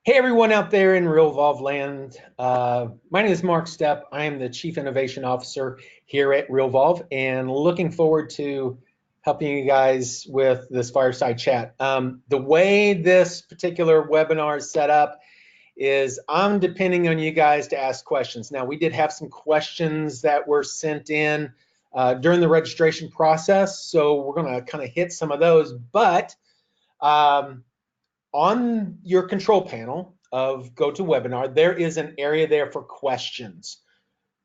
Hey everyone out there in Realvolve land. My name is Mark Stepp. I am the Chief Innovation Officer here at Realvolve and looking forward to helping you guys with this Fireside Chat. The way this particular webinar is set up is I'm depending on you guys to ask questions. Now, we did have some questions that were sent in during the registration process, so we're going to kind of hit some of those, but on your control panel of GoToWebinar, there is an area there for questions.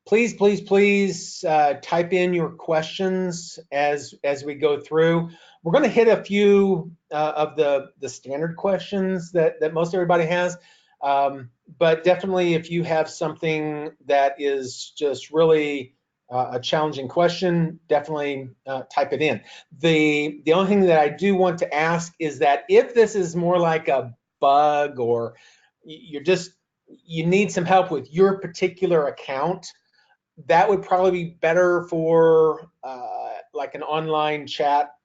Please, please, please type in your questions as we go through. We're going to hit a few of the standard questions that most everybody has, but definitely if you have something that is just really a challenging question, definitely type it in. The only thing that I do want to ask is that if this is more like a bug or you need some help with your particular account, that would probably be better for like an online chat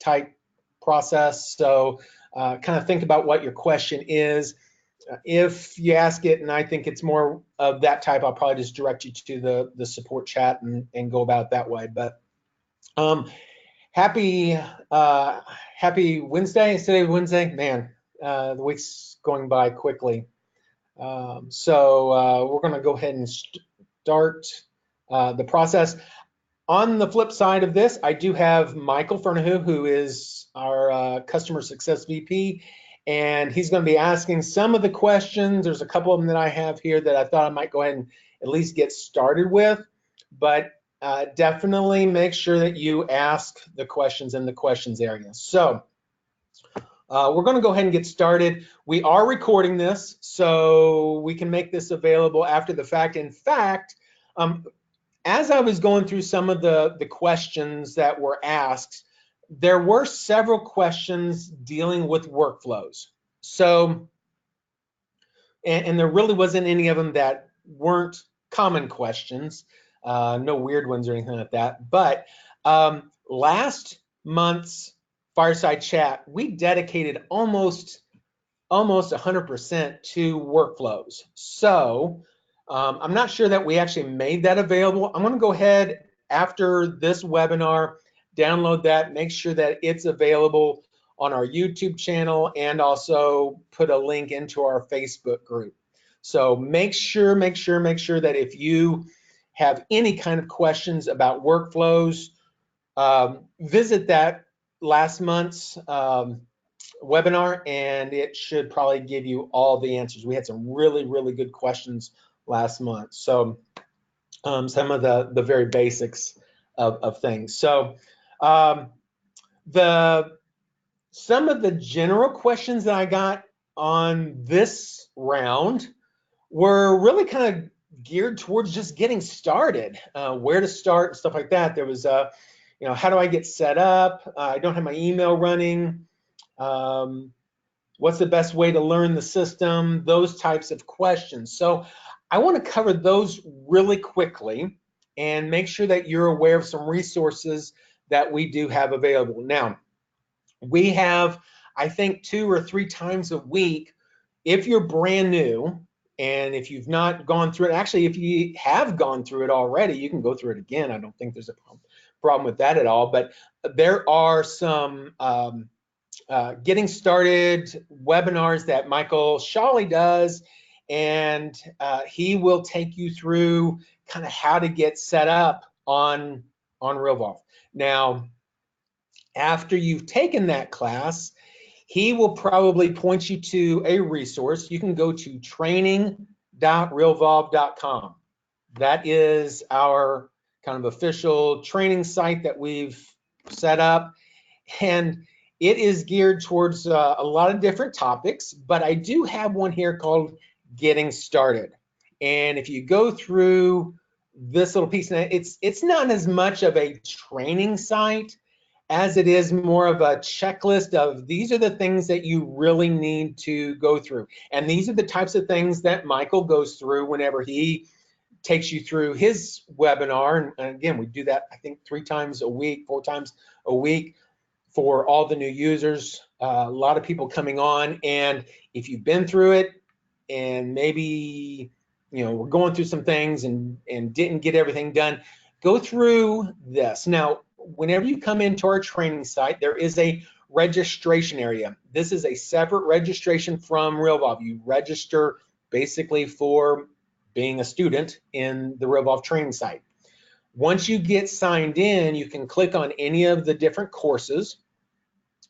type process. So kind of think about what your question is. If you ask it and I think it's more of that type, I'll probably just direct you to the support chat and go about it that way. But happy Wednesday. Is today Wednesday? Man, the week's going by quickly. So we're going to go ahead and start the process. On the flip side of this, I do have Michael Fernahu, who is our Customer Success VP, and he's going to be asking some of the questions. There's a couple of them that I have here that I thought I might go ahead and at least get started with, but definitely make sure that you ask the questions in the questions area. So we're going to go ahead and get started. We are recording this, so we can make this available after the fact. In fact, as I was going through some of the questions that were asked, there were several questions dealing with workflows. So, and there really wasn't any of them that weren't common questions, no weird ones or anything like that. But last month's Fireside Chat, we dedicated almost 100% to workflows. So I'm not sure that we actually made that available. I'm going to go ahead after this webinar, download that, make sure that it's available on our YouTube channel, and also put a link into our Facebook group. So make sure that if you have any kind of questions about workflows, visit that last month's webinar, and it should probably give you all the answers. We had some really good questions last month. So some of the very basics of things. So some of the general questions that I got on this round were really kind of geared towards just getting started, where to start and stuff like that. There was how do I get set up? I don't have my email running. What's the best way to learn the system? Those types of questions. So I want to cover those really quickly and make sure that you're aware of some resources that we do have available. Now, we have, I think, 2 or 3 times a week, if you're brand new, and if you've not gone through it, actually, if you have gone through it already, you can go through it again. I don't think there's a problem with that at all. But there are some getting started webinars that Michael Shawley does, and he will take you through kind of how to get set up on Realvolve. Now, after you've taken that class, he will probably point you to a resource. You can go to training.realvolve.com. That is our kind of official training site that we've set up, and it is geared towards a lot of different topics, but I do have one here called Getting Started. And if you go through this little piece, now it's not as much of a training site as it is more of a checklist of these are the things that you really need to go through. And these are the types of things that Michael goes through whenever he takes you through his webinar. And again, we do that, I think, 3 times a week, 4 times a week for all the new users. A lot of people coming on. And if you've been through it, maybe we're going through some things and didn't get everything done, go through this. Now, whenever you come into our training site, there is a registration area. This is a separate registration from Realvolve. You register basically for being a student in the Realvolve training site. Once you get signed in, you can click on any of the different courses.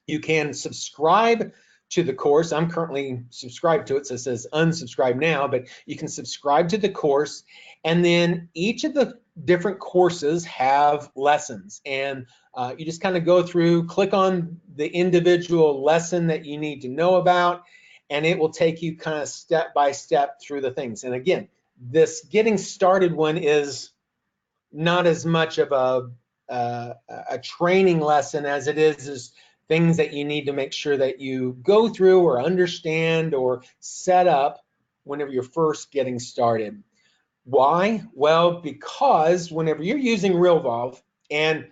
You can subscribe to the course. I'm currently subscribed to it, so it says unsubscribe now, but you can subscribe to the course, and then each of the different courses have lessons, and you just kind of go through, click on the individual lesson that you need to know about, and it will take you kind of step by step through the things. And again, this getting started one is not as much of a training lesson as it is things that you need to make sure that you go through or understand or set up whenever you're first getting started. Why? Well, because whenever you're using Realvolve, and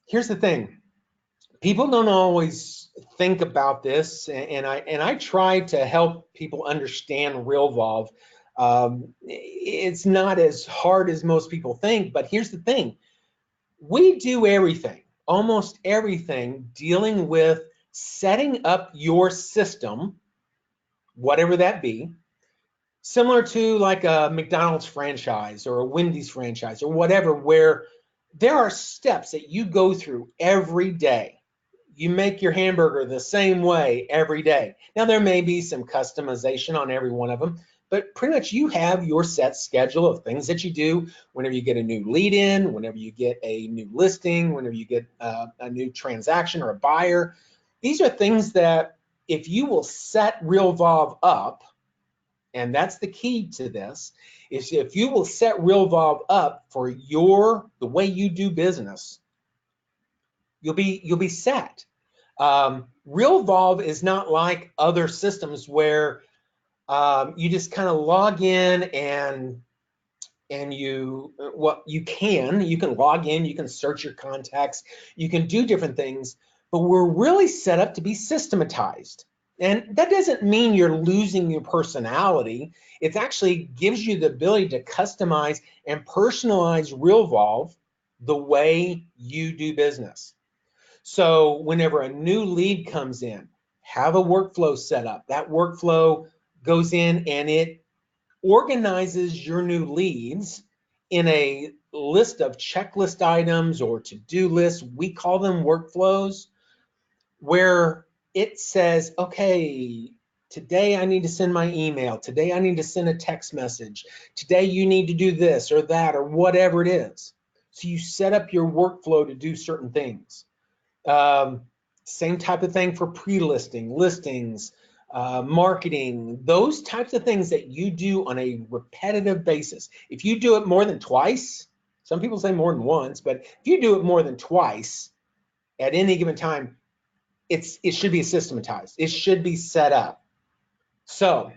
here's the thing, people don't always think about this, and I try to help people understand Realvolve. It's not as hard as most people think, but here's the thing. We do everything, almost everything, dealing with setting up your system, whatever that be, similar to like a McDonald's franchise or a Wendy's franchise or whatever, where there are steps that you go through every day. You make your hamburger the same way every day. Now, there may be some customization on every one of them, but pretty much you have your set schedule of things that you do whenever you get a new lead in, whenever you get a new listing, whenever you get a new transaction or a buyer. These are things that if you will set Realvolve up, and that's the key to this, is if you will set Realvolve up for the way you do business, you'll be set. Realvolve is not like other systems where you just kind of log in and you can log in, you can search your contacts, you can do different things, but we're really set up to be systematized. And that doesn't mean you're losing your personality. It actually gives you the ability to customize and personalize Realvolve the way you do business. So whenever a new lead comes in, have a workflow set up. That workflow goes in and it organizes your new leads in a list of checklist items or to-do lists. We call them workflows, where it says, okay, today I need to send my email. Today I need to send a text message. Today you need to do this or that or whatever it is. So you set up your workflow to do certain things. Same type of thing for pre-listing, listings, marketing, those types of things that you do on a repetitive basis. If you do it more than twice, some people say more than once, but if you do it more than twice at any given time, it should be systematized. It should be set up. So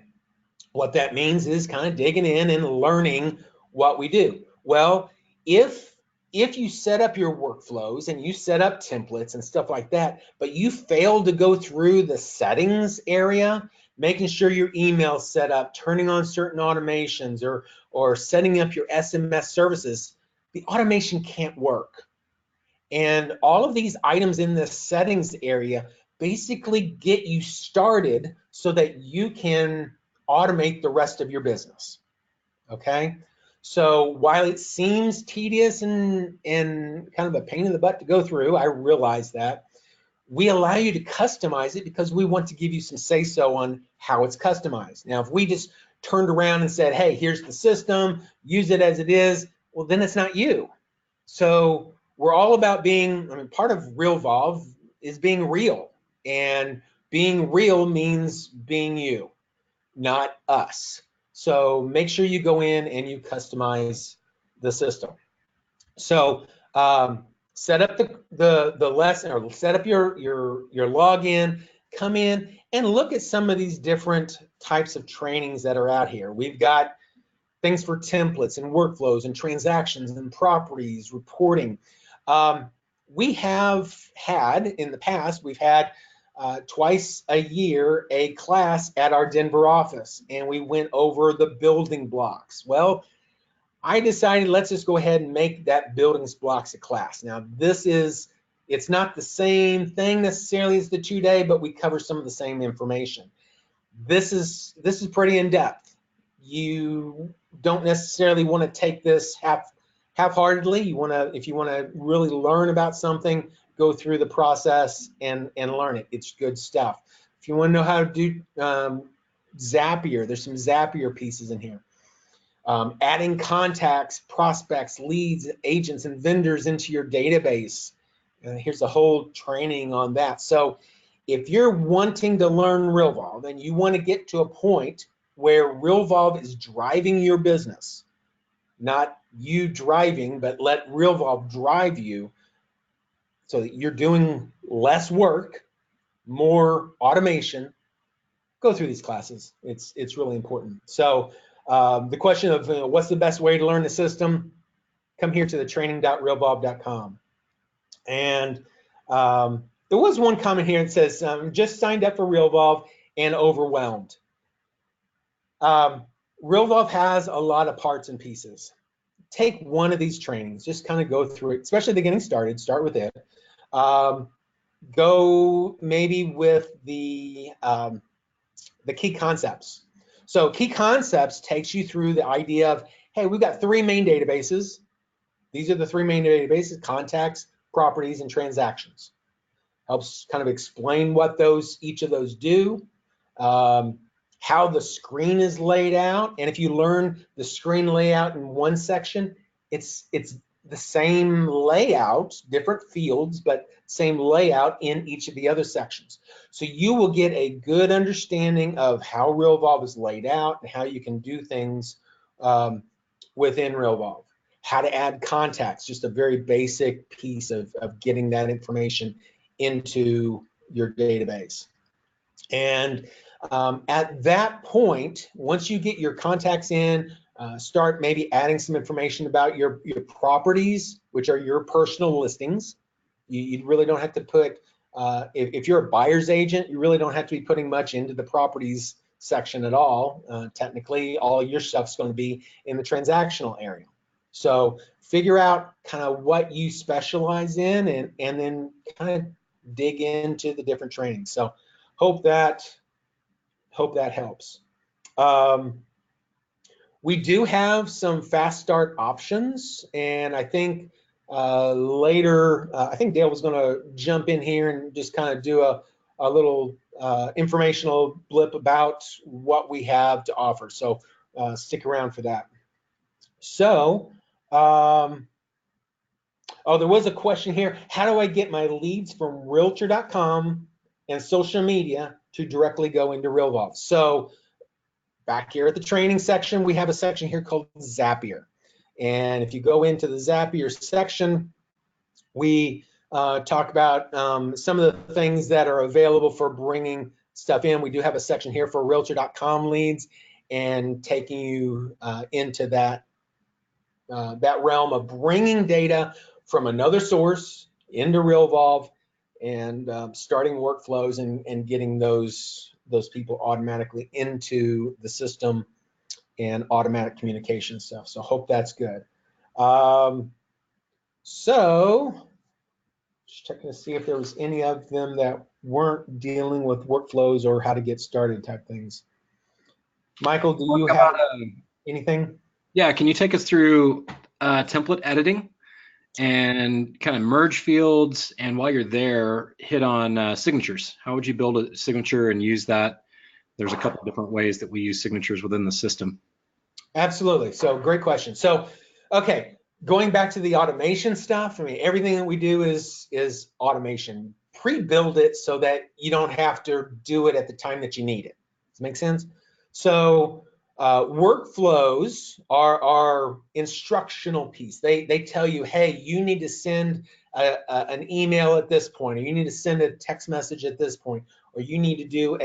what that means is kind of digging in and learning what we do. Well, if you set up your workflows and you set up templates and stuff like that, but you fail to go through the settings area, making sure your email's set up, turning on certain automations, or setting up your SMS services, the automation can't work. And all of these items in the settings area basically get you started so that you can automate the rest of your business. Okay? So while it seems tedious and kind of a pain in the butt to go through, I realize that, we allow you to customize it because we want to give you some say-so on how it's customized. Now, if we just turned around and said, hey, here's the system, use it as it is, well, then it's not you. So we're all about being, part of Realvolve is being real. And being real means being you, not us. So make sure you go in and you customize the system. So set up the lesson, or set up your login, come in and look at some of these different types of trainings that are out here. We've got things for templates and workflows and transactions and properties, reporting. We have had, in the past, we've had twice a year a class at our Denver office, and we went over the building blocks. Well, I decided let's just go ahead and make that building blocks a class. Now it's not the same thing necessarily as the 2-day, but we cover some of the same information. This is pretty in depth. You don't necessarily want to take this half-heartedly. If you want to really learn about something, go through the process and learn it. It's good stuff. If you want to know how to do Zapier, there's some Zapier pieces in here. Adding contacts, prospects, leads, agents, and vendors into your database. Here's a whole training on that. So if you're wanting to learn Realvolve and you want to get to a point where Realvolve is driving your business, not you driving, but let Realvolve drive you so that you're doing less work, more automation, go through these classes. It's really important. So the question of what's the best way to learn the system, come here to the training.realvolve.com. And there was one comment here that says, just signed up for Realvolve and overwhelmed. Realvolve has a lot of parts and pieces. Take one of these trainings, just kind of go through it, especially the getting started, start with it. Go maybe with the key concepts. So key concepts takes you through the idea of, hey, we've got 3 main databases. These are the 3 main databases: contacts, properties, and transactions. Helps kind of explain what each of those do, how the screen is laid out. And if you learn the screen layout in one section, it's the same layout, different fields, but same layout in each of the other sections. So you will get a good understanding of how Realvolve is laid out and how you can do things within Realvolve. How to add contacts, just a very basic piece of getting that information into your database. And at that point, once you get your contacts in, start maybe adding some information about your properties, which are your personal listings. You really don't have to put, if you're a buyer's agent, you really don't have to be putting much into the properties section at all. Technically, all your stuff's going to be in the transactional area. So figure out kind of what you specialize in and then kind of dig into the different trainings. So hope that helps. We do have some fast start options, and I think later, I think Dale was going to jump in here and just kind of do a little informational blip about what we have to offer. So stick around for that. So, oh, there was a question here. How do I get my leads from realtor.com and social media to directly go into Realvolve? So back here at the training section, we have a section here called Zapier. And if you go into the Zapier section, we talk about some of the things that are available for bringing stuff in. We do have a section here for realtor.com leads and taking you into that realm of bringing data from another source into Realvolve and starting workflows and getting those people automatically into the system and automatic communication stuff. So hope that's good. So just checking to see if there was any of them that weren't dealing with workflows or how to get started type things. Michael, do you have anything? Yeah, can you take us through template editing and kind of merge fields, and while you're there, hit on signatures? How would you build a signature and use that? There's a couple of different ways that we use signatures within the system. Absolutely. So great question. So, okay, going back to the automation stuff, I mean, everything that we do is automation. Pre-build it so that you don't have to do it at the time that you need it. Does that make sense? So workflows are our instructional piece. They tell you, hey, you need to send an email at this point, or you need to send a text message at this point, or you need to do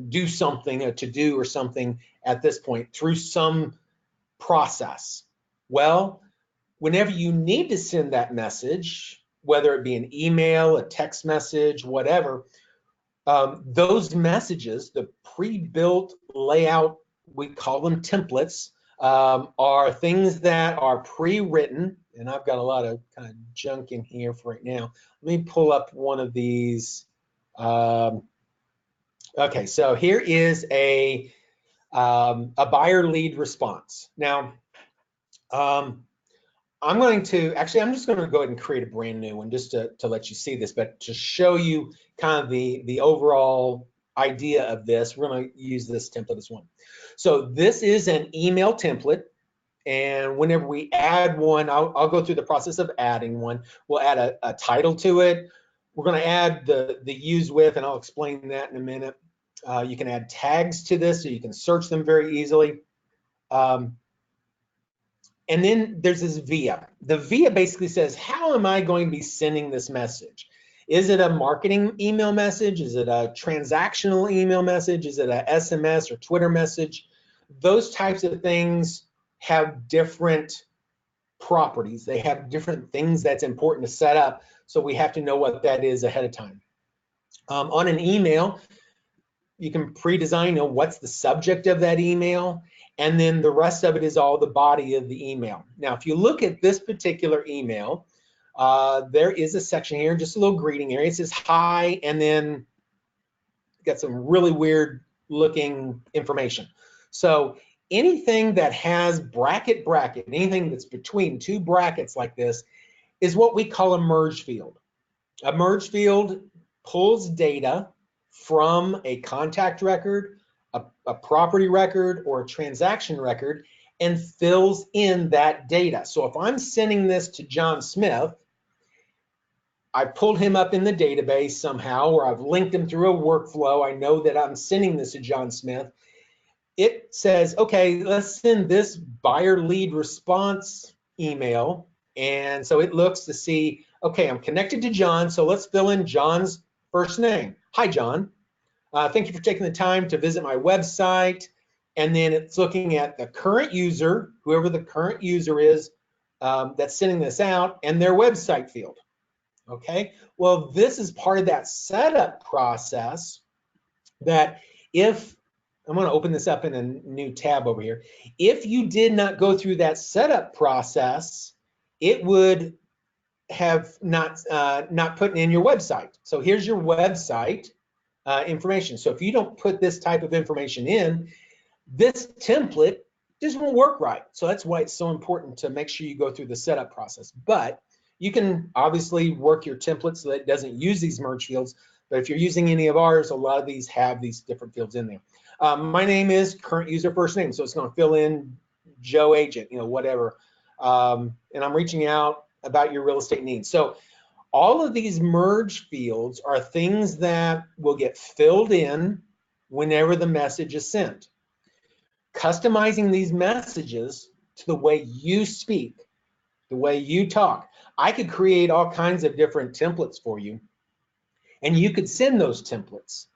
do something, a to-do or something at this point through some process. Well, whenever you need to send that message, whether it be an email, a text message, whatever, Those messages, the pre-built layout, we call them templates, are things that are pre-written. And I've got a lot of kind of junk in here for right now. Let me pull up one of these. Okay, so here is a buyer lead response. Now, I'm just going to go ahead and create a brand new one just to let you see this, but to show you kind of the overall idea of this, we're going to use this template as one. So this is an email template. And whenever we add one, I'll go through the process of adding one. We'll add a title to it. We're going to add the use with, and I'll explain that in a minute. You can add tags to this so you can search them very easily. And then there's this via. The via basically says, how am I going to be sending this message? Is it a marketing email message? Is it a transactional email message? Is it a SMS or Twitter message? Those types of things have different properties. They have different things that's important to set up. So we have to know what that is ahead of time. On an email, you can pre-design, what's the subject of that email, and then the rest of it is all the body of the email. Now, if you look at this particular email, there is a section here, just a little greeting area. It says hi, and then got some really weird looking information. So anything that has bracket, anything that's between two brackets like this is what we call a merge field. A merge field pulls data from a contact record, a property record, or a transaction record, and fills in that data. So if I'm sending this to John Smith, I pulled him up in the database somehow, or I've linked him through a workflow. I know that I'm sending this to John Smith. It says, okay, let's send this buyer lead response email. And so it looks to see, okay, I'm connected to John, so let's fill in John's first name. Hi, John. Thank you for taking the time to visit my website. And then it's looking at the current user, whoever the current user is that's sending this out, and their website field. Okay, well, this is part of that setup process that if, I'm going to open this up in a new tab over here. If you did not go through that setup process, it would have not put in your website. So here's your website information. So if you don't put this type of information in, this template just won't work right. So that's why it's so important to make sure you go through the setup process. But you can obviously work your template so that it doesn't use these merge fields. But if you're using any of ours, a lot of these have these different fields in there. My name is current user first name, so it's going to fill in Joe Agent, whatever. And I'm reaching out about your real estate needs. So all of these merge fields are things that will get filled in whenever the message is sent. Customizing these messages to the way you speak, the way you talk. I could create all kinds of different templates for you, and you could send those templates,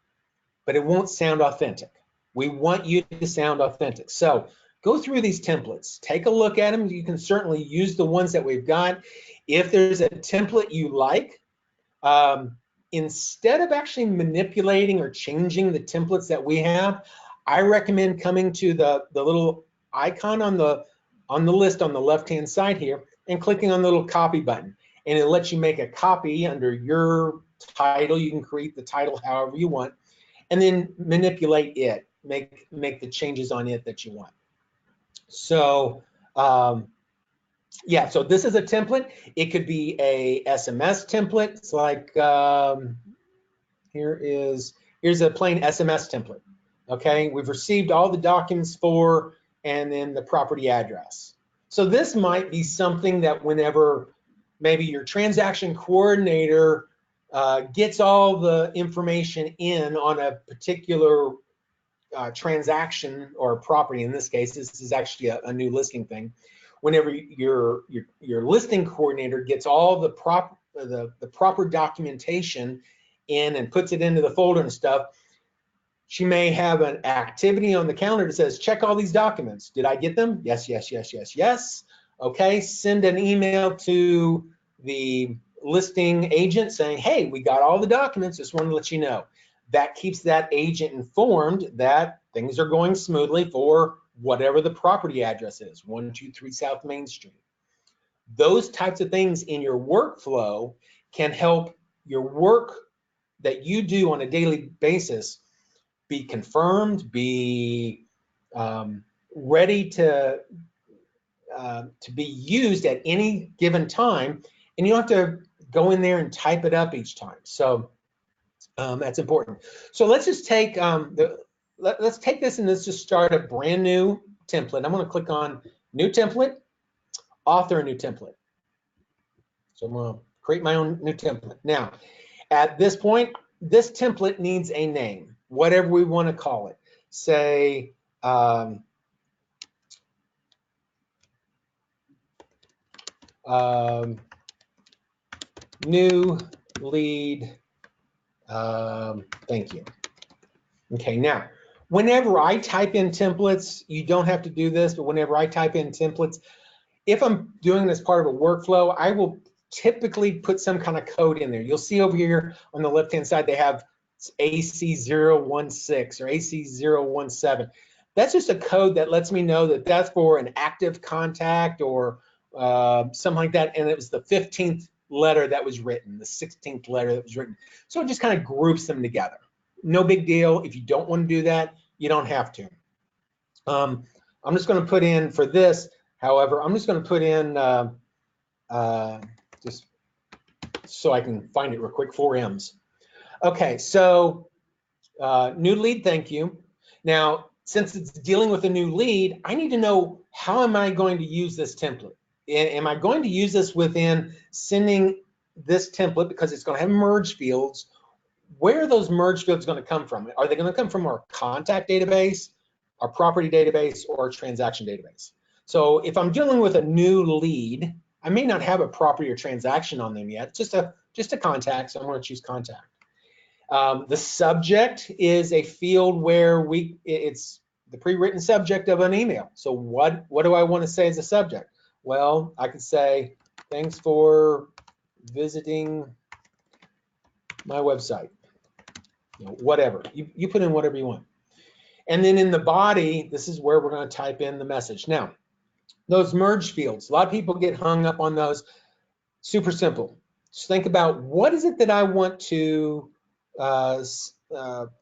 but it won't sound authentic. We want you to sound authentic. So go through these templates, take a look at them. You can certainly use the ones that we've got. If there's a template you like, instead of actually manipulating or changing the templates that we have, I recommend coming to the little icon on the list on the left-hand side here and clicking on the little copy button. And it lets you make a copy under your title. You can create the title however you want, and then manipulate it, make the changes on it that you want. So yeah, so this is a template. It could be a SMS template. It's like here's a plain SMS template. Okay, we've received all the documents for, and then the property address. So this might be something that whenever maybe your transaction coordinator gets all the information in on a particular transaction or property. In this case, this is actually a new listing thing. Whenever your listing coordinator gets all the proper documentation in and puts it into the folder and stuff, she may have an activity on the calendar that says, check all these documents. Did I get them? Yes, yes, yes, yes, yes. Okay, send an email to the listing agent saying, hey, we got all the documents, just wanted to let you know. That keeps that agent informed that things are going smoothly for whatever the property address is, 123 South Main Street. Those types of things in your workflow can help your work that you do on a daily basis be confirmed, be ready to be used at any given time, and you don't have to go in there and type it up each time. So that's important. So let's just take let's take this and let's just start a brand new template. I'm going to click on New Template, Author a New Template. So I'm going to create my own new template. Now, at this point, this template needs a name, whatever we want to call it. Say, new lead, thank you. Okay, now, whenever I type in templates, you don't have to do this, but whenever I type in templates, if I'm doing this part of a workflow, I will typically put some kind of code in there. You'll see over here on the left-hand side, they have AC016 or AC017. That's just a code that lets me know that that's for an active contact or something like that. And it was the 15th letter that was written, the 16th letter that was written. So it just kind of groups them together. No big deal. If you don't want to do that, you don't have to. I'm just going to put in for this, however, I'm just going to put in just so I can find it real quick, 4 M's. Okay, so new lead, thank you. Now, since it's dealing with a new lead, I need to know how am I going to use this template? Am I going to use this within sending this template because it's going to have merge fields? Where are those merge fields going to come from? Are they going to come from our contact database, our property database, or our transaction database? So if I'm dealing with a new lead, I may not have a property or transaction on them yet, just a contact, so I'm going to choose contact. The subject is a field where it's the pre-written subject of an email. So what do I want to say as a subject? Well, I could say, thanks for visiting my website. You know, whatever. You put in whatever you want. And then in the body, this is where we're going to type in the message. Now, those merge fields, a lot of people get hung up on those. Super simple. Just think about what is it that I want to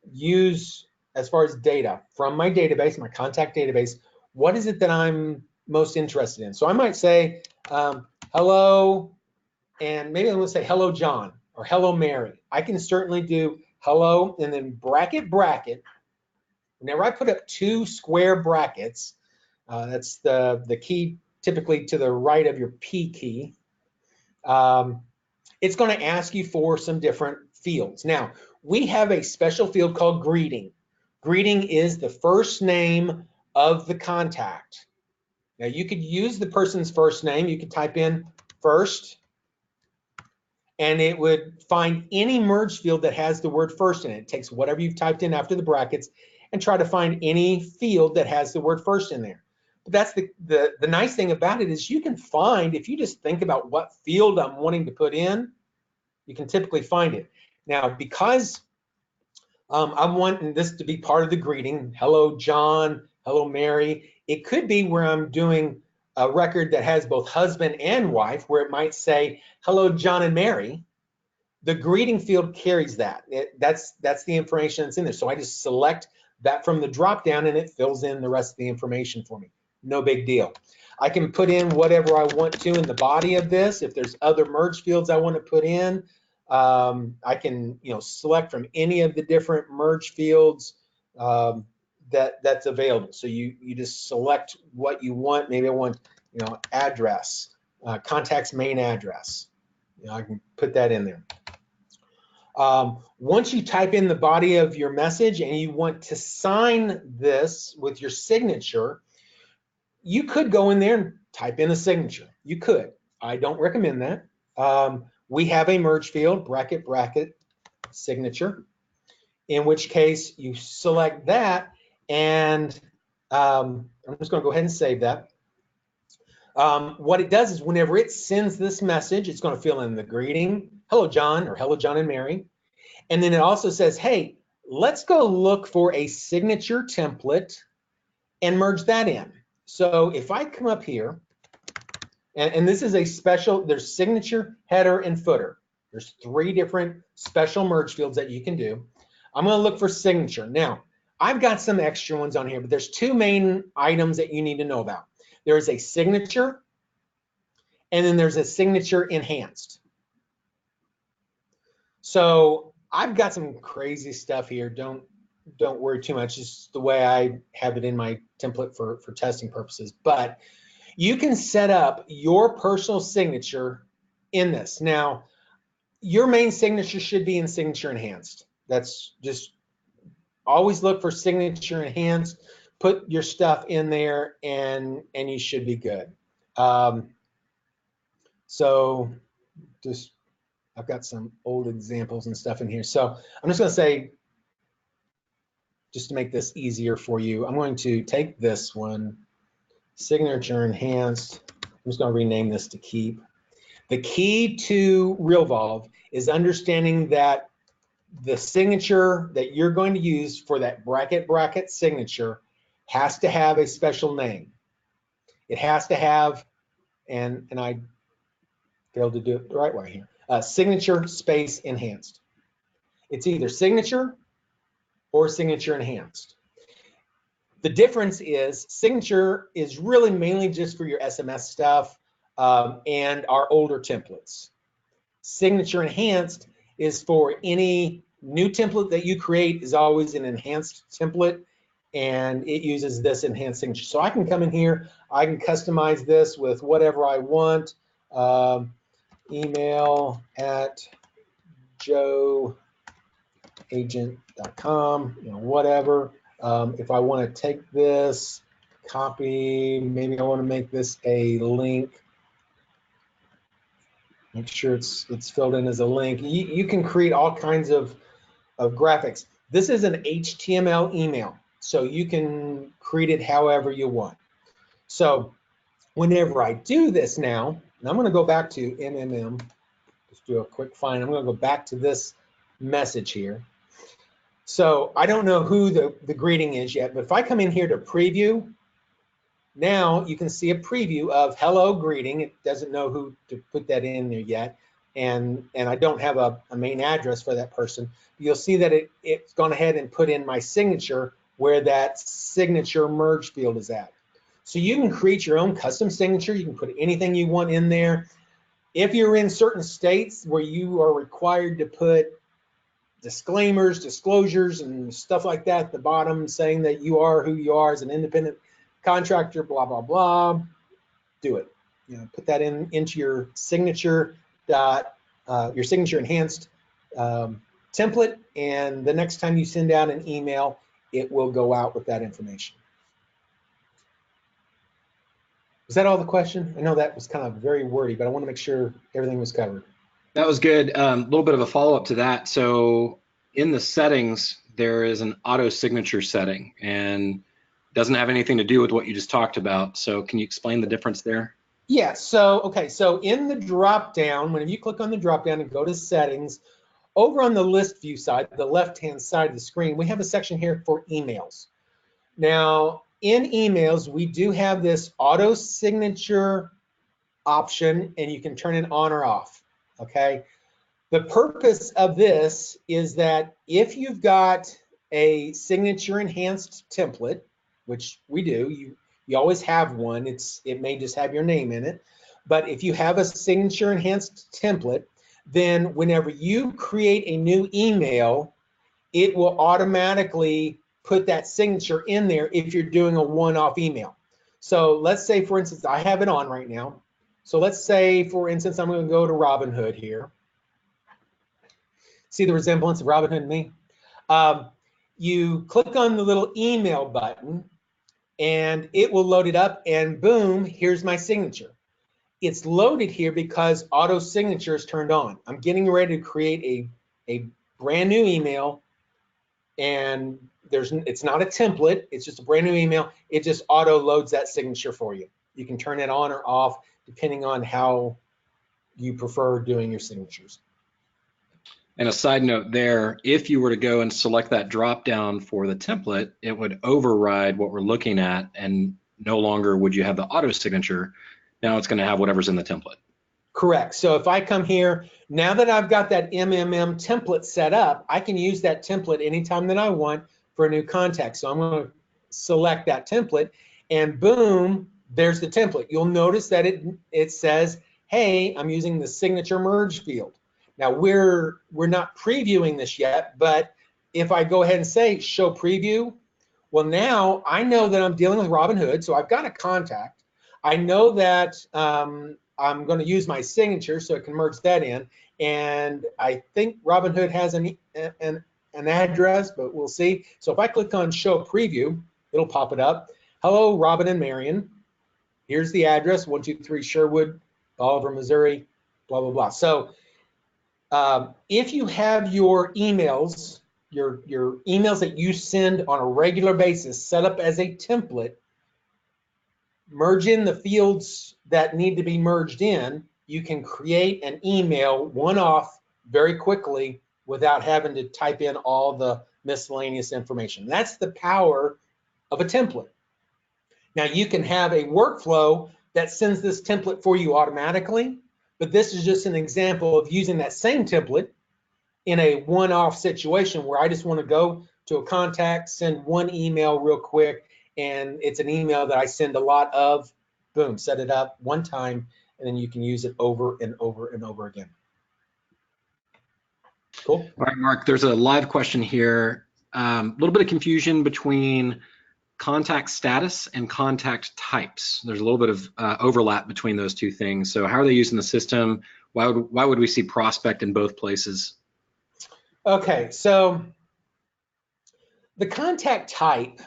use as far as data from my database, my contact database. What is it that I'm most interested in? So I might say, hello, and maybe I'm going to say hello, John, or hello, Mary. I can certainly do hello and then bracket, bracket. Whenever I put up 2 square brackets, that's the key typically to the right of your P key. It's going to ask you for some different fields. Now, we have a special field called greeting. Greeting is the first name of the contact. Now, you could use the person's first name. You could type in first, and it would find any merge field that has the word first in it. It takes whatever you've typed in after the brackets and try to find any field that has the word first in there. But that's the nice thing about it is you can find, if you just think about what field I'm wanting to put in, you can typically find it. Now, because I'm wanting this to be part of the greeting, hello, John, hello, Mary, it could be where I'm doing a record that has both husband and wife, where it might say, hello, John and Mary. The greeting field carries that. That's the information that's in there. So I just select that from the drop down and it fills in the rest of the information for me. No big deal. I can put in whatever I want to in the body of this. If there's other merge fields I want to put in, I can select from any of the different merge fields that's available. So you just select what you want. Maybe I want address, contact's main address. I can put that in there. Once you type in the body of your message and you want to sign this with your signature, you could go in there and type in a signature. You could. I don't recommend that. We have a merge field, bracket, bracket, signature, in which case you select that, and I'm just going to go ahead and save that. What it does is whenever it sends this message, it's going to fill in the greeting, hello, John, or hello, John and Mary. And then it also says, hey, let's go look for a signature template and merge that in. So if I come up here, and this is a special, there's signature, header, and footer. There's 3 different special merge fields that you can do. I'm going to look for signature. Now, I've got some extra ones on here, but there's 2 main items that you need to know about. There is a signature, and then there's a signature enhanced. So I've got some crazy stuff here. Don't worry too much. It's the way I have it in my template for testing purposes. But you can set up your personal signature in this. Now, your main signature should be in signature enhanced. That's just always look for signature enhanced, put your stuff in there, and you should be good. So just, I've got some old examples and stuff in here. So I'm just going to say, just to make this easier for you, I'm going to take this one, signature enhanced. I'm just going to rename this to keep. The key to Realvolve is understanding that the signature that you're going to use for that bracket signature has to have a special name. It has to have, and I failed to do it the right way here, signature space enhanced. It's either signature or signature enhanced. The difference is signature is really mainly just for your SMS stuff and our older templates. Signature enhanced is for any new template that you create is always an enhanced template, and it uses this enhanced signature. So I can come in here, I can customize this with whatever I want. Email at joeagent.com, whatever. If I want to take this, copy, maybe I want to make this a link. Make sure it's filled in as a link. You can create all kinds of graphics. This is an HTML email, so you can create it however you want. So whenever I do this now, and I'm going to go back to MMM, just do a quick find. I'm going to go back to this message here. So I don't know who the greeting is yet, but if I come in here to preview, now you can see a preview of hello greeting. It doesn't know who to put that in there yet. And I don't have a main address for that person. You'll see that it's gone ahead and put in my signature where that signature merge field is at. So you can create your own custom signature. You can put anything you want in there. If you're in certain states where you are required to put disclaimers, disclosures, and stuff like that at the bottom saying that you are who you are as an independent contractor, blah, blah, blah, do it. Put that into your signature your signature enhanced template, and the next time you send out an email, it will go out with that information. Is that all the question? I know that was kind of very wordy, but I want to make sure everything was covered. That was good. A little bit of a follow-up to that. So in the settings, there is an auto signature setting, and doesn't have anything to do with what you just talked about. So can you explain the difference there? Yeah, so in the drop down, whenever you click on the drop down and go to settings, over on the list view side, the left-hand side of the screen, we have a section here for emails. Now, in emails, we do have this auto signature option, and you can turn it on or off, okay? The purpose of this is that if you've got a signature enhanced template, which we do, you always have one, it may just have your name in it, but if you have a signature enhanced template, then whenever you create a new email, it will automatically put that signature in there if you're doing a one-off email. So let's say, for instance, I have it on right now. So let's say, for instance, I'm going to go to Robinhood here. See the resemblance of Robinhood and me? You click on the little email button, and it will load it up, and boom, here's my signature. It's loaded here because auto signature is turned on. I'm getting ready to create a brand new email, and it's not a template, it's just a brand new email. It just auto loads that signature for you. You can turn it on or off depending on how you prefer doing your signatures. And a side note there, if you were to go and select that drop down for the template, it would override what we're looking at, and no longer would you have the auto signature. Now it's going to have whatever's in the template. Correct. So if I come here, now that I've got that MMM template set up, I can use that template anytime that I want for a new contact. So I'm going to select that template, and boom, there's the template. You'll notice that it says, hey, I'm using the signature merge field. Now we're not previewing this yet, but if I go ahead and say show preview, well, now I know that I'm dealing with Robin Hood, so I've got a contact. I know that I'm going to use my signature, so it can merge that in. And I think Robin Hood has an address, but we'll see. So if I click on show preview, it'll pop it up. Hello, Robin and Marion. Here's the address, 123 Sherwood, Oliver, Missouri, blah, blah, blah. So if you have your emails, your emails that you send on a regular basis set up as a template, merge in the fields that need to be merged in, you can create an email one-off very quickly without having to type in all the miscellaneous information. That's the power of a template. Now you can have a workflow that sends this template for you automatically, but this is just an example of using that same template in a one-off situation where I just want to go to a contact, send one email real quick, and it's an email that I send a lot of. Boom, set it up one time, and then you can use it over and over and over again. Cool. All right, Mark, there's a live question here. A little bit of confusion between contact status and contact types. There's a little bit of overlap between those two things. So how are they used in the system? Why would we see prospect in both places? Okay, so the contact type,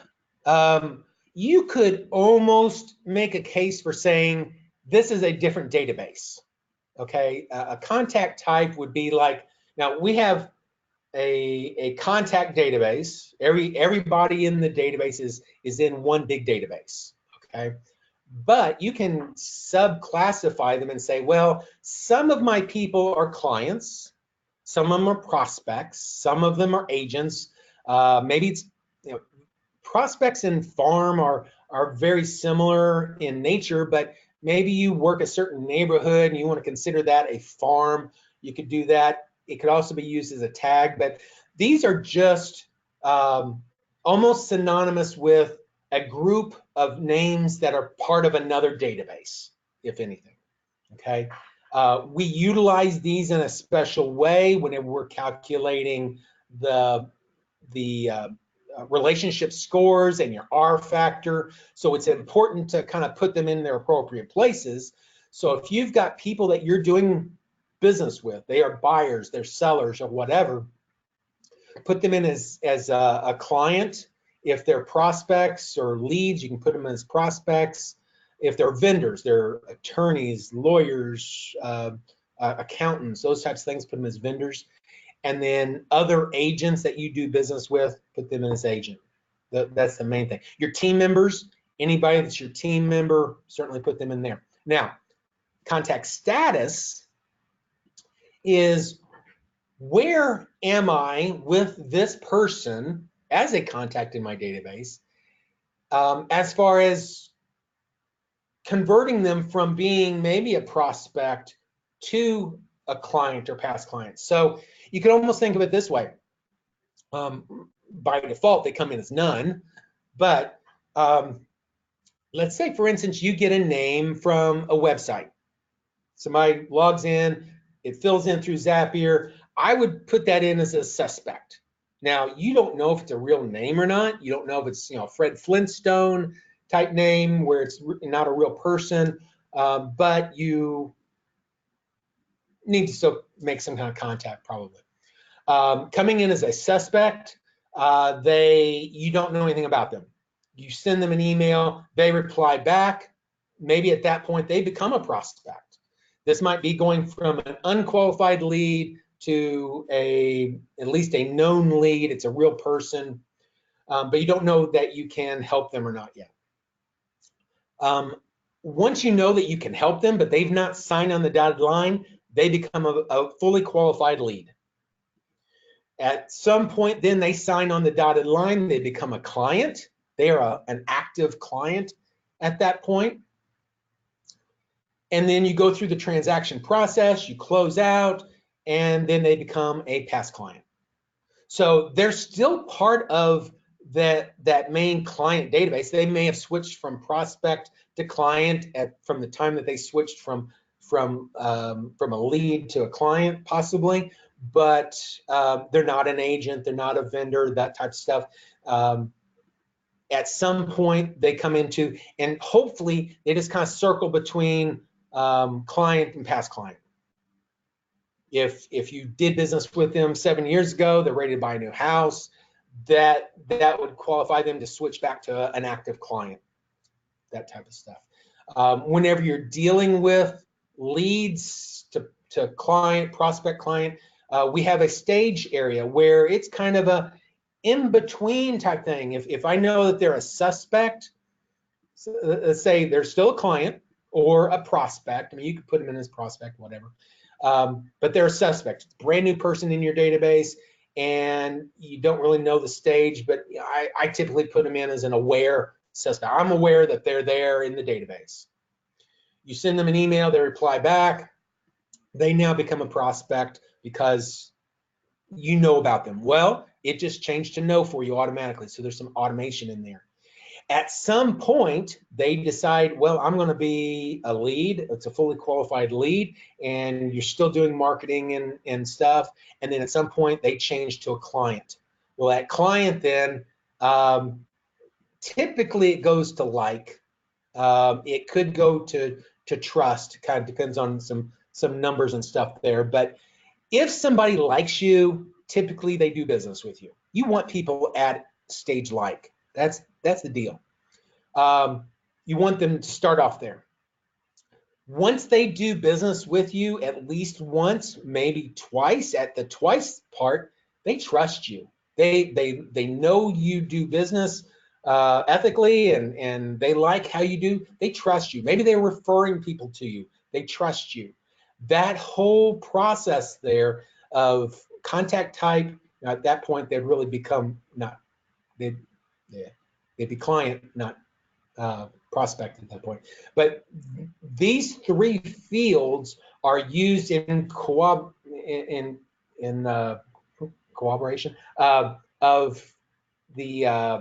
you could almost make a case for saying this is a different database. Okay, a contact type would be like, now we have a contact database. Everybody in the database is in one big database. Okay, but you can subclassify them and say, well, some of my people are clients, some of them are prospects, some of them are agents. Maybe it's, you know, prospects and farm are very similar in nature, but maybe you work a certain neighborhood and you want to consider that a farm. You could do that. It could also be used as a tag, but these are just almost synonymous with a group of names that are part of another database, if anything. Okay. We utilize these in a special way whenever we're calculating the relationship scores and your R factor. So it's important to kind of put them in their appropriate places. So if you've got people that you're doing business with, they are buyers, they're sellers or whatever, put them in as a client. If they're prospects or leads, you can put them as prospects. If they're vendors, they're attorneys, lawyers, accountants, those types of things, put them as vendors. And then other agents that you do business with, put them in as agent. That's the main thing. Your team members, anybody that's your team member, certainly put them in there. Now, contact status is, where am I with this person as a contact in my database, as far as converting them from being maybe a prospect to a client or past client. So you can almost think of it this way. By default, they come in as none, but let's say, for instance, you get a name from a website. Somebody logs in, it fills in through Zapier. I would put that in as a suspect. Now, you don't know if it's a real name or not. You don't know if it's, Fred Flintstone type name where it's not a real person, but you need to still make some kind of contact probably. Coming in as a suspect, you don't know anything about them. You send them an email, they reply back. Maybe at that point they become a prospect. This might be going from an unqualified lead to at least a known lead. It's a real person, but you don't know that you can help them or not yet. Once you know that you can help them, but they've not signed on the dotted line, they become a fully qualified lead. At some point, then they sign on the dotted line, they become a client. They are an active client at that point. And then you go through the transaction process, you close out, and then they become a past client. So they're still part of that main client database. They may have switched from prospect to client from the time that they switched from a lead to a client, possibly, but they're not an agent, they're not a vendor, that type of stuff. At some point, they come into, and hopefully they just kind of circle between client and past client. If you did business with them 7 years ago, they're ready to buy a new house, that would qualify them to switch back to an active client, that type of stuff. Whenever you're dealing with leads to client, prospect client, we have a stage area where it's kind of a in-between type thing. If I know that they're a suspect, so let's say they're still a client or a prospect. I mean, you could put them in as prospect, whatever. But they're a suspect, brand new person in your database, and you don't really know the stage, but I typically put them in as an aware suspect. I'm aware that they're there in the database. You send them an email, they reply back. They now become a prospect because you know about them. Well, it just changed to no for you automatically. So there's some automation in there. At some point, they decide, well, I'm going to be a lead. It's a fully qualified lead, and you're still doing marketing and stuff. And then at some point, they change to a client. Well, that client then, typically it goes to like. It could go to trust. Kind of depends on some numbers and stuff there. But if somebody likes you, typically they do business with you. You want people at stage like. That's the deal. You want them to start off there. Once they do business with you at least once, maybe twice, at the twice part, they trust you. They know you do business ethically, and they like how you do. They trust you. Maybe they're referring people to you. They trust you. That whole process there of contact type, at that point, they'd really become they'd be client, not prospect at that point. But these three fields are used in cooperation of the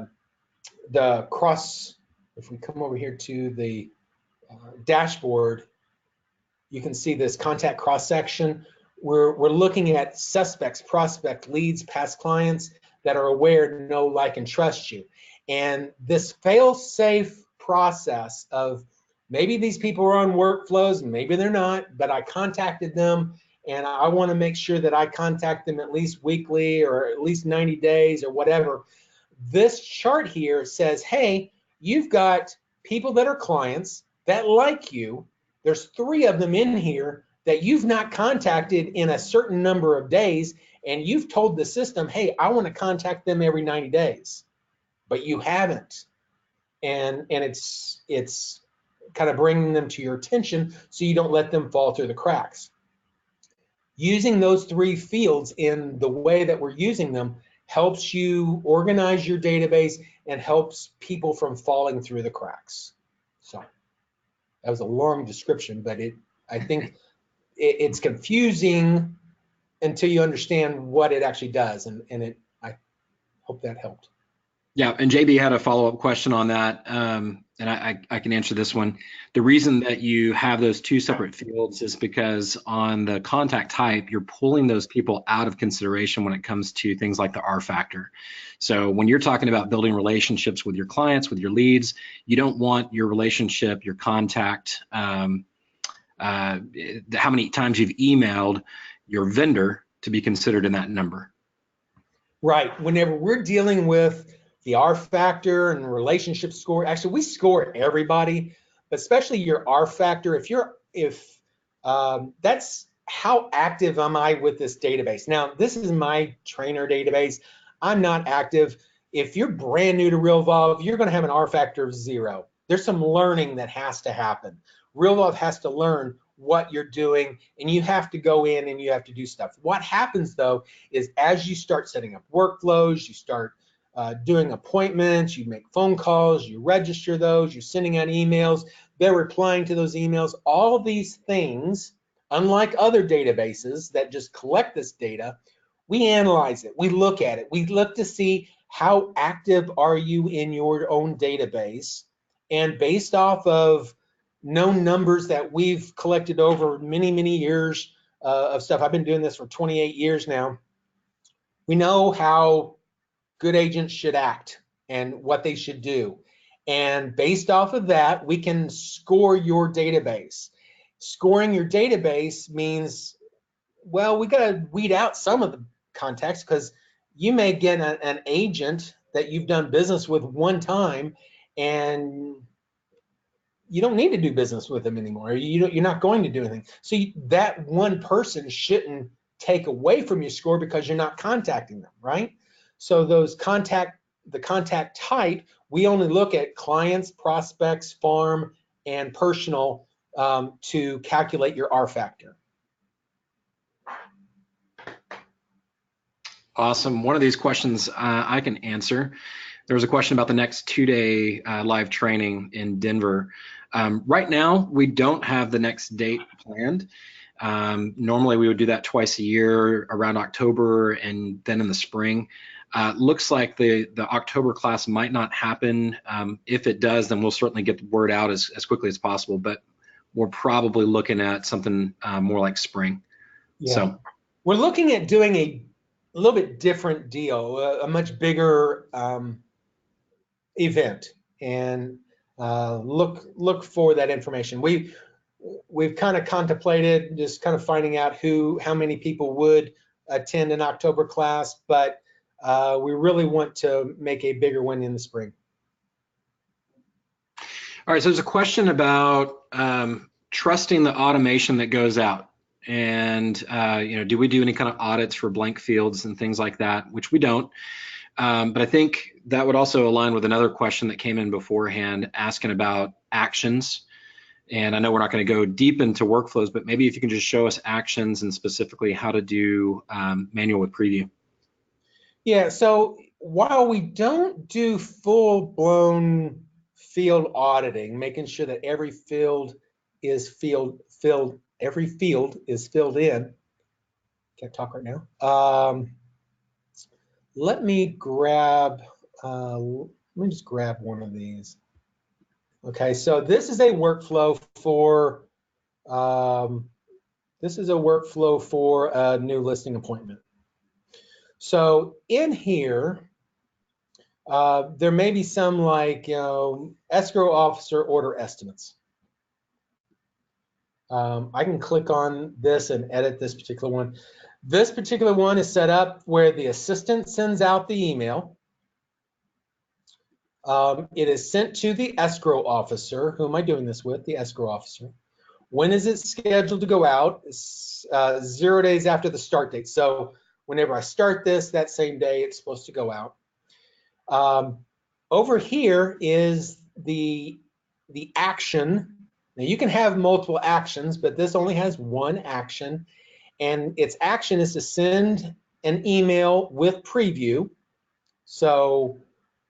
cross. If we come over here to the dashboard, you can see this contact cross section. We're looking at suspects, prospect, leads, past clients that are aware, know, like, and trust you. And this fail-safe process of maybe these people are on workflows, maybe they're not, but I contacted them and I want to make sure that I contact them at least weekly or at least 90 days or whatever. This chart here says, hey, you've got people that are clients that like you. There's 3 of them in here that you've not contacted in a certain number of days, and you've told the system, hey, I want to contact them every 90 days, but you haven't. And it's kind of bringing them to your attention so you don't let them fall through the cracks. Using those 3 fields in the way that we're using them helps you organize your database and helps people from falling through the cracks. So that was a long description, but I think it's confusing until you understand what it actually does, and I hope that helped. Yeah, and JB had a follow-up question on that, and I can answer this one. The reason that you have those 2 separate fields is because on the contact type, you're pulling those people out of consideration when it comes to things like the R factor. So when you're talking about building relationships with your clients, with your leads, you don't want your relationship, your contact, how many times you've emailed your vendor to be considered in that number. Right. Whenever we're dealing with the R factor and relationship score, actually we score everybody, but especially your R factor. If that's how active am I with this database. Now, this is my trainer database. I'm not active. If you're brand new to Realvolve, you're going to have an R factor of 0. There's some learning that has to happen. Realvolve has to learn what you're doing, and you have to go in and you have to do stuff. What happens though is as you start setting up workflows, you start doing appointments, you make phone calls, you register those, you're sending out emails, they're replying to those emails. All these things, unlike other databases that just collect this data, we analyze it, we look at it, we look to see how active are you in your own database, and based off of known numbers that we've collected over many years of stuff. I've been doing this for 28 years now. We know how good agents should act and what they should do. And based off of that, we can score your database. Scoring your database means, well, we got to weed out some of the contacts, because you may get an agent that you've done business with one time and you don't need to do business with them anymore. You're not going to do anything. So that one person shouldn't take away from your score because you're not contacting them, right? So the contact type, we only look at clients, prospects, farm, and personal to calculate your R factor. Awesome. One of these questions I can answer. There was a question about the next 2-day live training in Denver. Right now, we don't have the next date planned. Normally, we would do that twice a year around October and then in the spring. Looks like the October class might not happen. If it does, then we'll certainly get the word out as quickly as possible, but we're probably looking at something more like spring. Yeah. So we're looking at doing a little bit different deal, a much bigger event, and look for that information. We've kind of contemplated just kind of finding out how many people would attend an October class, but we really want to make a bigger one in the spring. All right, so there's a question about trusting the automation that goes out. And do we do any kind of audits for blank fields and things like that, which we don't. But I think that would also align with another question that came in beforehand asking about actions. And I know we're not going to go deep into workflows, but maybe if you can just show us actions and specifically how to do manual with preview. Yeah, so while we don't do full-blown field auditing, making sure that every field is filled in. Can't talk right now. Let me just grab one of these. Okay, so this is a workflow for a new listing appointment. So in here, there may be some like escrow officer order estimates. I can click on this and edit this particular one. This particular one is set up where the assistant sends out the email. It is sent to the escrow officer. Who am I doing this with? The escrow officer. When is it scheduled to go out? 0 days after the start date. So whenever I start this, that same day it's supposed to go out. Over here is the action. Now you can have multiple actions, but this only has one action, and its action is to send an email with preview. So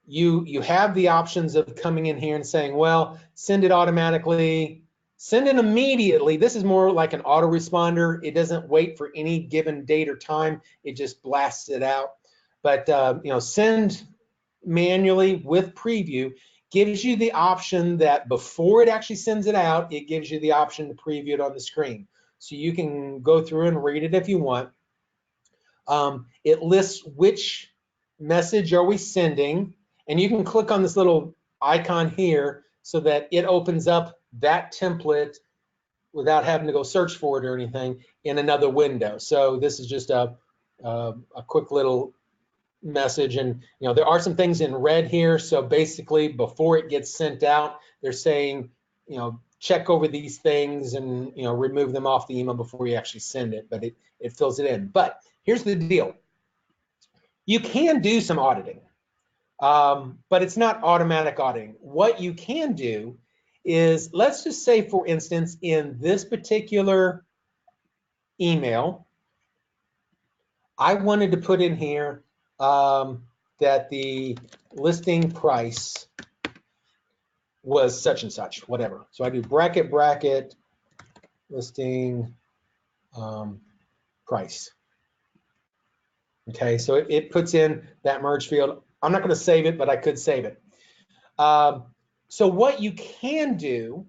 you have the options of coming in here and saying, well, send it automatically, send it immediately. This is more like an autoresponder. It doesn't wait for any given date or time. It just blasts it out. But send manually with preview gives you the option that before it actually sends it out, it gives you the option to preview it on the screen. So you can go through and read it if you want. It lists which message are we sending, and you can click on this little icon here so that it opens up that template without having to go search for it or anything in another window. So this is just a quick little message, and there are some things in red here. So basically, before it gets sent out, they're saying, check over these things and remove them off the email before you actually send it. But it fills it in. But here's the deal: you can do some auditing, but it's not automatic auditing. What you can do is, let's just say, for instance, in this particular email, I wanted to put in here that the listing price was such and such, whatever. So I do bracket, bracket, listing price. Okay, so it puts in that merge field. I'm not going to save it, but I could save it. So what you can do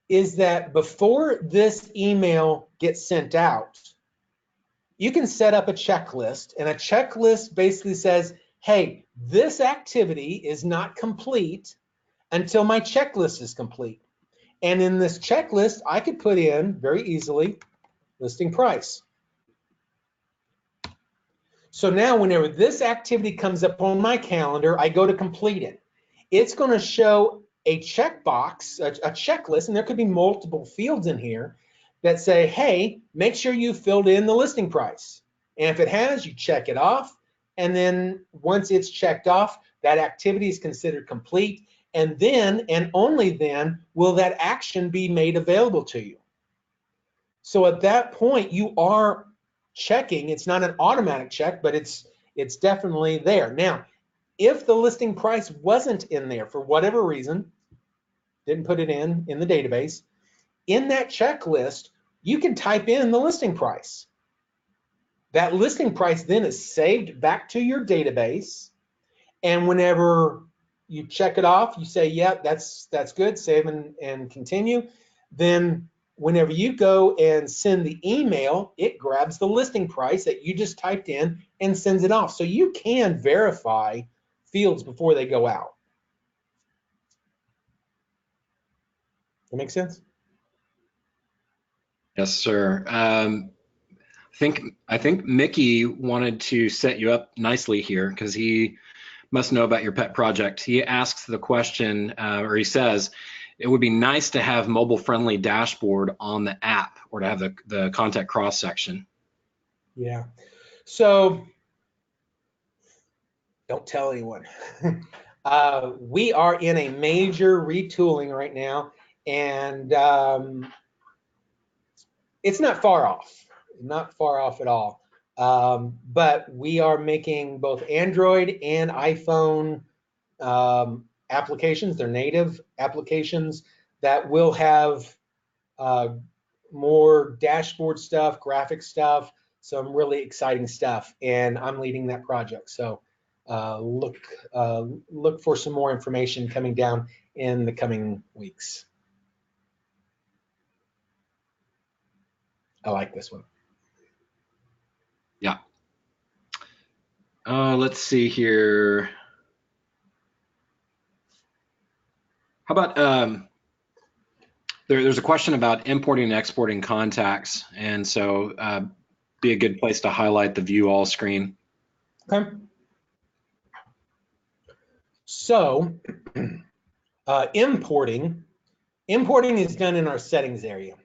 is that before this email gets sent out, you can set up a checklist, and a checklist basically says, hey, this activity is not complete until my checklist is complete. And in this checklist, I could put in very easily listing price. So now whenever this activity comes up on my calendar, I go to complete it. It's going to show a checkbox, a checklist, and there could be multiple fields in here that say, hey, make sure you filled in the listing price. And if it has, you check it off. And then once it's checked off, that activity is considered complete. And then, and only then, will that action be made available to you. So at that point, you are checking. It's not an automatic check, but it's definitely there. Now, if the listing price wasn't in there for whatever reason, didn't put it in the database, in that checklist, you can type in the listing price. That listing price then is saved back to your database. And whenever you check it off, you say, yeah, that's good, save and continue. Then whenever you go and send the email, it grabs the listing price that you just typed in and sends it off. So you can verify fields before they go out. That make sense? Yes, sir. I think Mickey wanted to set you up nicely here because he must know about your pet project. He asks the question, or he says, it would be nice to have mobile-friendly dashboard on the app, or to have the contact cross section. Yeah. So don't tell anyone. We are in a major retooling right now, and it's not far off at all. But we are making both Android and iPhone applications. They're native applications that will have more dashboard stuff, graphic stuff, some really exciting stuff, and I'm leading that project. So look for some more information coming down in the coming weeks. I like this one. Yeah. Let's see here. How about there's a question about importing and exporting contacts, and so be a good place to highlight the view all screen. Okay. So importing is done in our settings area.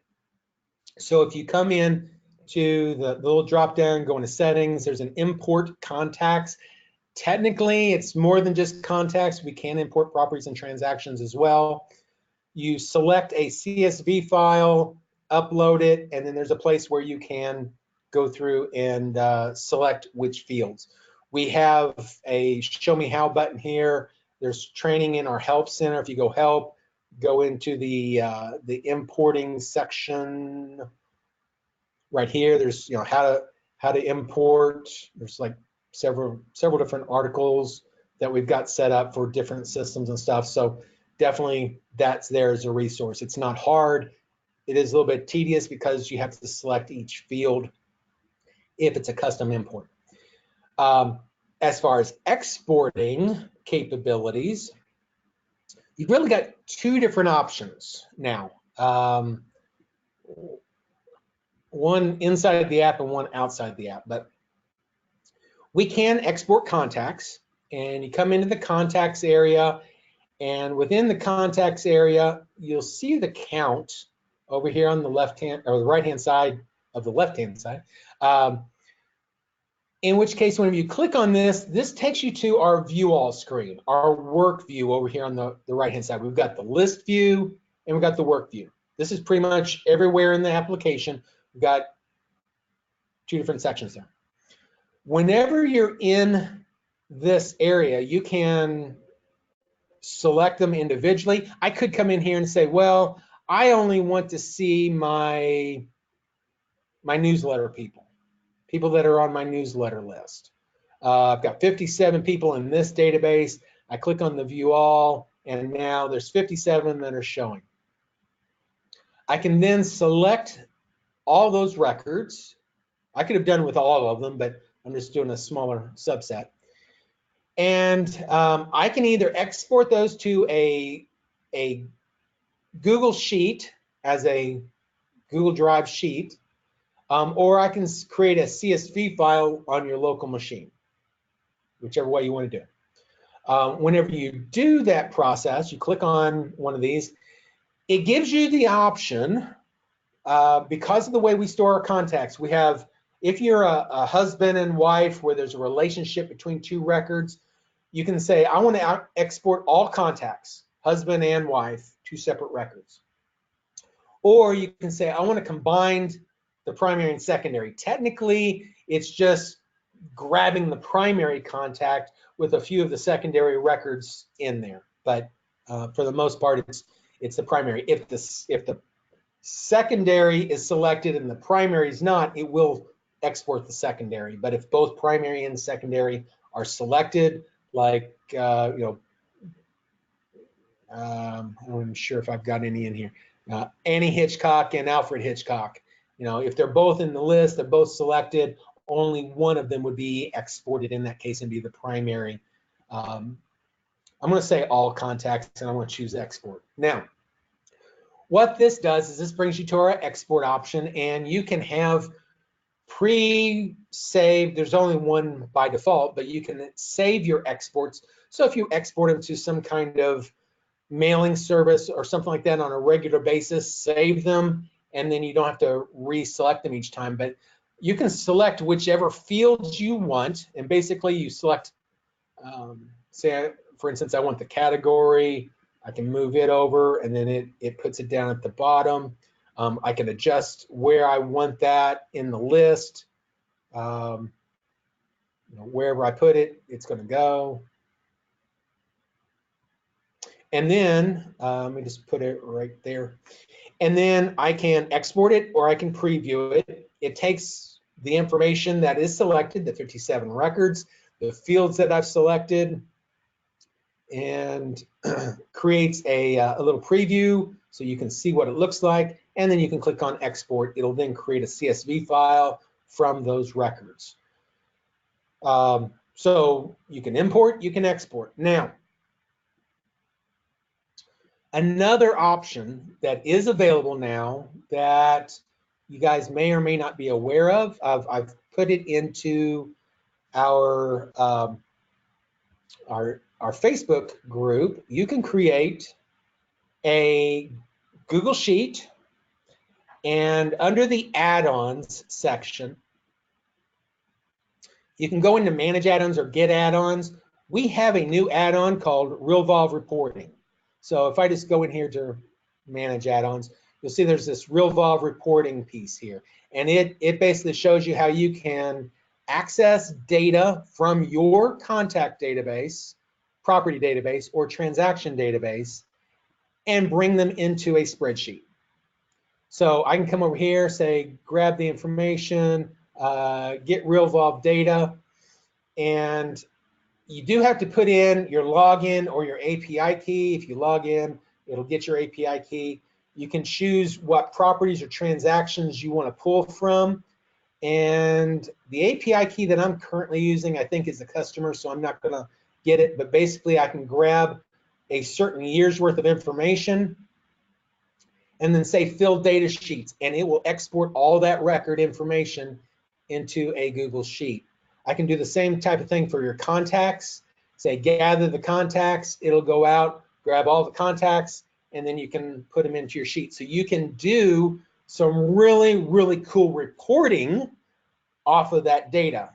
So if you come in to the little drop down, go into settings, there's an import contacts. Technically, it's more than just contacts. We can import properties and transactions as well. You select a CSV file, upload it, and then there's a place where you can go through and select which fields. We have a show me how button here. There's training in our help center. If you go help, go into the importing section right here. There's how to import. There's like several different articles that we've got set up for different systems and stuff. So definitely that's there as a resource. It's not hard. It is a little bit tedious because you have to select each field if it's a custom import. As far as exporting capabilities, you've really got two different options now. One inside the app and one outside the app. But we can export contacts, and you come into the contacts area, and within the contacts area, you'll see the count over here on the left hand or the right hand side of the left hand side. In which case, whenever you click on this takes you to our view all screen, our work view over here on the right hand side. We've got the list view, and we've got the work view. This is pretty much everywhere in the application. We've got 2 different sections there. Whenever you're in this area, you can select them individually. I could come in here and say, well, I only want to see my newsletter people that are on my newsletter list. I've got 57 people in this database. I click on the view all, and now there's 57 that are showing. I can then select all those records. I could have done with all of them, but I'm just doing a smaller subset. And I can either export those to a Google Sheet as a Google Drive sheet, or I can create a CSV file on your local machine, whichever way you want to do it. Whenever you do that process, you click on one of these, it gives you the option, because of the way we store our contacts, we have, if you're a husband and wife where there's a relationship between 2 records, you can say, I want to export all contacts, husband and wife, 2 separate records. Or you can say, I want to combine the primary and secondary. Technically, it's just grabbing the primary contact with a few of the secondary records in there. But for the most part, it's the primary. If the secondary is selected and the primary is not, it will export the secondary. But if both primary and secondary are selected, like I'm not even sure if I've got any in here. Annie Hitchcock and Alfred Hitchcock. If they're both in the list, they're both selected, only one of them would be exported in that case and be the primary. I'm going to say all contacts, and I'm going to choose export. Now, what this does is this brings you to our export option, and you can have pre-saved, there's only one by default, but you can save your exports. So if you export them to some kind of mailing service or something like that on a regular basis, save them, and then you don't have to reselect them each time. But you can select whichever fields you want, and basically you select, say, for instance, I want the category. I can move it over, and then it puts it down at the bottom. I can adjust where I want that in the list. Wherever I put it, it's going to go. And then let me just put it right there. And then I can export it or I can preview it. It takes the information that is selected, the 57 records, the fields that I've selected, and creates a little preview so you can see what it looks like. And then you can click on export. It'll then create a CSV file from those records. So you can import, you can export. Now, another option that is available now that you guys may or may not be aware of, I've put it into our Facebook group. You can create a Google Sheet, and under the add-ons section, you can go into manage add-ons or get add-ons. We have a new add-on called Realvolve Reporting. So if I just go in here to manage add-ons, you'll see there's this Realvolve Reporting piece here. And it basically shows you how you can access data from your contact database, property database, or transaction database, and bring them into a spreadsheet. So I can come over here, say, grab the information, get Realvolve data, and you do have to put in your login or your API key. If you log in, it'll get your API key. You can choose what properties or transactions you want to pull from. And the API key that I'm currently using, I think, is the customer, so I'm not going to get it. But basically, I can grab a certain year's worth of information and then say fill data sheets, and it will export all that record information into a Google Sheet. I can do the same type of thing for your contacts. Say gather the contacts, it'll go out, grab all the contacts, and then you can put them into your sheet. So you can do some really, really cool reporting off of that data.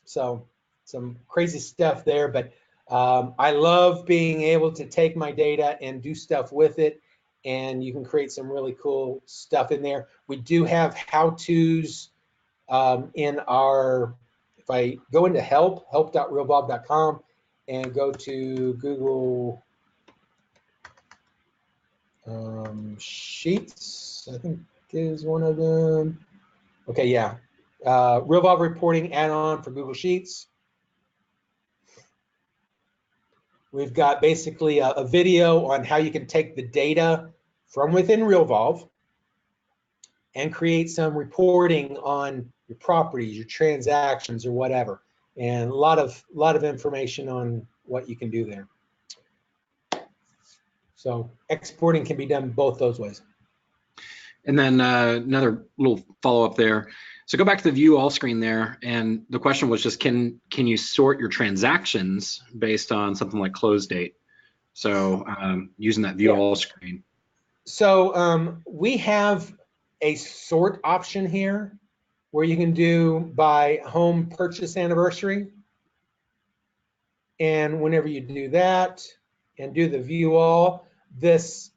So some crazy stuff there, but I love being able to take my data and do stuff with it. and you can create some really cool stuff in there. We do have how-tos in our, if I go into help.realvolve.com and go to Google Sheets, I think is one of them. Okay, yeah. Realvolve reporting add-on for Google Sheets. We've got basically a video on how you can take the data from within Realvolve and create some reporting on your properties, your transactions, or whatever, and a lot of information on what you can do there. So exporting can be done both those ways. And then another little follow-up there. So go back to the view all screen there, and the question was just, can you sort your transactions based on something like close date? So using that view all screen. So we have a sort option here where you can do by home purchase anniversary. And whenever you do that and do the view all, this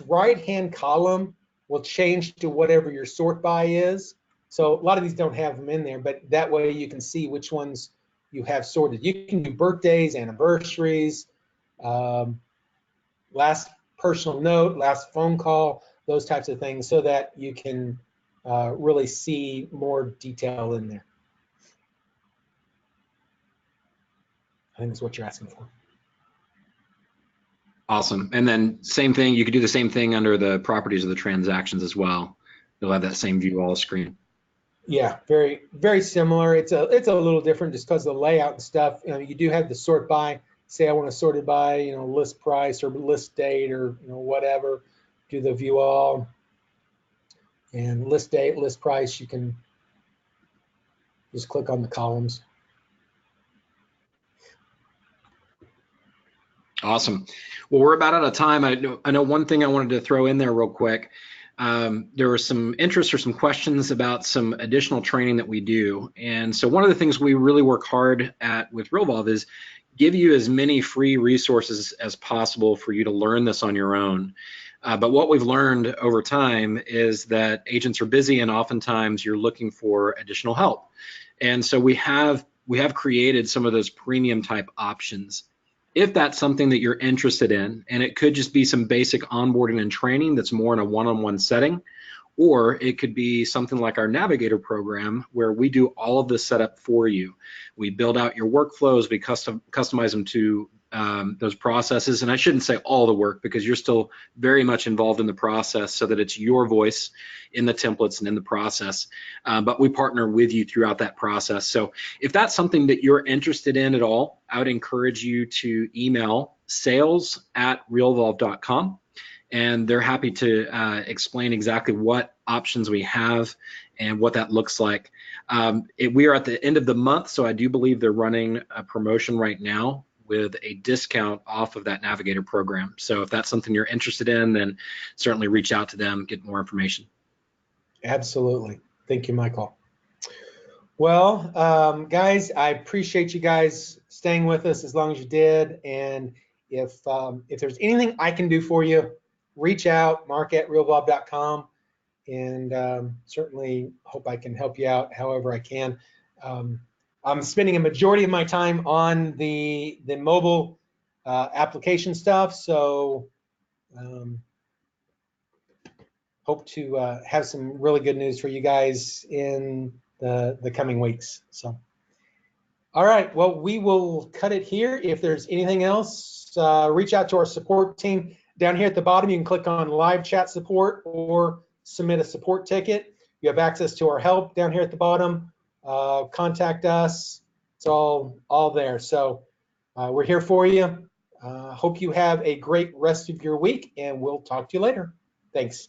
right-hand column will change to whatever your sort by is. So a lot of these don't have them in there, but that way you can see which ones you have sorted. You can do birthdays, anniversaries, last personal note, last phone call, those types of things, so that you can really see more detail in there. I think that's what you're asking for. Awesome. And then same thing, you could do the same thing under the properties of the transactions as well. You'll have that same view all screen. Yeah, very, very similar. It's a little different just because of the layout and stuff. You know, you do have the sort by. Say I want to sort it by, you know, list price or list date or, you know, whatever. Do the view all and list date, list price. You can just click on the columns. Awesome. Well, we're about out of time. I know one thing I wanted to throw in there real quick. There was some interest or some questions about some additional training that we do. And so one of the things we really work hard at with Realvolve is give you as many free resources as possible for you to learn this on your own. But what we've learned over time is that agents are busy and oftentimes you're looking for additional help. And so we have created some of those premium type options. If that's something that you're interested in, and it could just be some basic onboarding and training that's more in a one-on-one setting, or it could be something like our Navigator program where we do all of this setup for you. We build out your workflows, we customize them to those processes, and I shouldn't say all the work because you're still very much involved in the process so that it's your voice in the templates and in the process, but we partner with you throughout that process. So if that's something that you're interested in at all, I would encourage you to email sales@realvolve.com, and they're happy to explain exactly what options we have and what that looks like. We are at the end of the month, so I do believe they're running a promotion right now with a discount off of that Navigator program. So if that's something you're interested in, then certainly reach out to them, get more information. Absolutely. Thank you, Michael. Well, guys, I appreciate you guys staying with us as long as you did. And if there's anything I can do for you, reach out, mark@realvolve.com, and certainly hope I can help you out however I can. I'm spending a majority of my time on the mobile application stuff, so hope to have some really good news for you guys in the coming weeks. So, all right, well, we will cut it here. If there's anything else, reach out to our support team. Down here at the bottom, you can click on live chat support or submit a support ticket. You have access to our help down here at the bottom. Contact us. It's all there. So we're here for you. Hope you have a great rest of your week, and we'll talk to you later. Thanks.